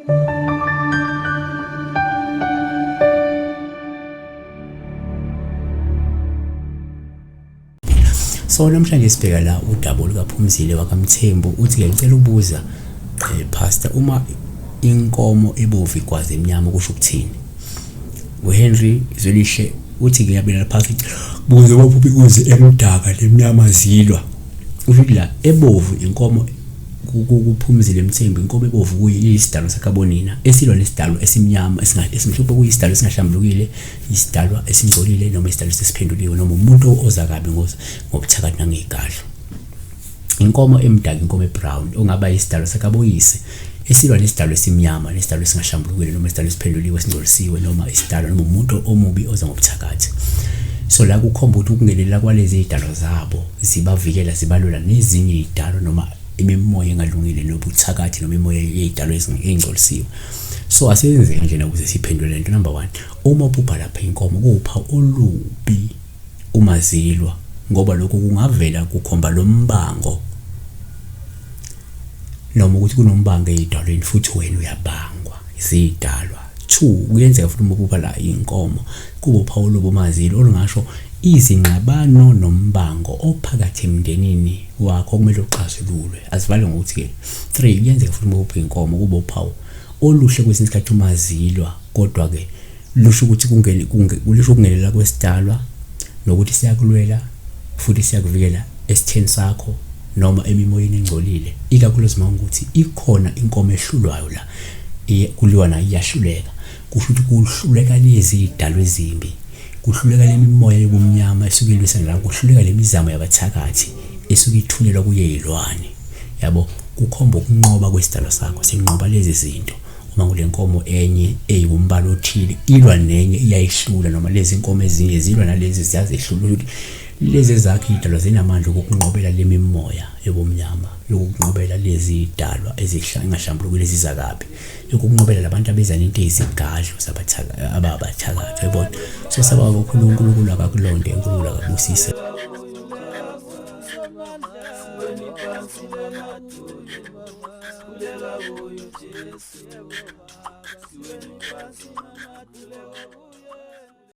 So namhlanje sibheka la udaba lukaPhumzile wakaMthembu uthi ngicela ukubuza pastor uma inkomo ebovu igwaze emnyama kusho ukuthini? uHenry Zwelihle uthi ngiyabela phakathi buze baphuphi kuze emdaka lemnyama zilwa. Uthi la ebovu inkomo kuPhumzile Mthembu inkomo ebovu kuyisidalwa sakabonina esilwa nesidalwa esimnyama esimhlophe kuyisidalwa esingahlambulukile isidalwa esingcolile noma isidalwa esiphenduliwe noma umuntu ozakabi ngobuthakathi nangegadlo. Inkomo emdaka inkomo ebrown ongaba isidalwa sakaboyise esilwa nesidalwa esimnyama nesidalwa esingahlambulukile noma isidalwa esiphenduliwe esingcolisiwe noma isidalwa noma umuntu omubi oza ngobuthakathi. So la kukhomba ukuthi ukungenelela kwalezi izidalwa zabo zibavikela zibalula nezinye izidalwa noma imimoya engalungile nobuthakathi noma imimoya yezidalwa ezingcolisiwe. So asenze nje ukuze siphendule lento. Number 1, uma uphupha lapha inkomo kupha olubi uma zilwa ngoba lokho kungavela kukhomba lombango noma ukuthi kunombango ezidalweni futhi wena uyabangwa izidalwa. 2, kuyenzeka futhi uma uphupha la inkomo kuba uphawu olubi uma zilwa olungasho izingxabano nombango ophakathi emndenini wakho kumele uxazululwe asivale ngokuthi ke. 3, kuyenzeka futhi uma uphupha inkomo kuba uphawu oluhle kwesinye isikhathi uma zilwa kodwa ke lusho ukuthi kulisho ukungenelela kwesidalwa nokuthi siyakulwela futhi siyakuvikela esitheni sakho noma emimoyeni engcolile ikakhulukazi uma ukuthi ikhona inkomo ehlulwayo la kuliwa nayo iyahluleka kusho ukuthi kuhluleka lezi izidalwa ezimbi kuhluleka lemimoya yobumnyama esuke ilwisana la kuhluleka lemizamo yabathakathi esuke ithunyelwa kuyezilwane yabo kukhomba ukunqoba kwesidalwa sakho sinqoba lezi zinto. Uma kulenkomo enye eyibumbalo othile ilwa nenye iyayihlula noma lezi inkomo ezinye zilwa nalezi ziyazehlula ukuthi lezi zakhe izidalwa zinamandla okunqobela lemimoya yobumnyama yokunqobela lezi izidalwa ezingahlambulukile zizakabi yokunqobela labantu abeza into ezigadlo ababathakathi yabona. So saba uNkulunkulu akakulonde uNkulunkulu akabusise. Kulela boyo Jesu, siweni pasi na matuleba.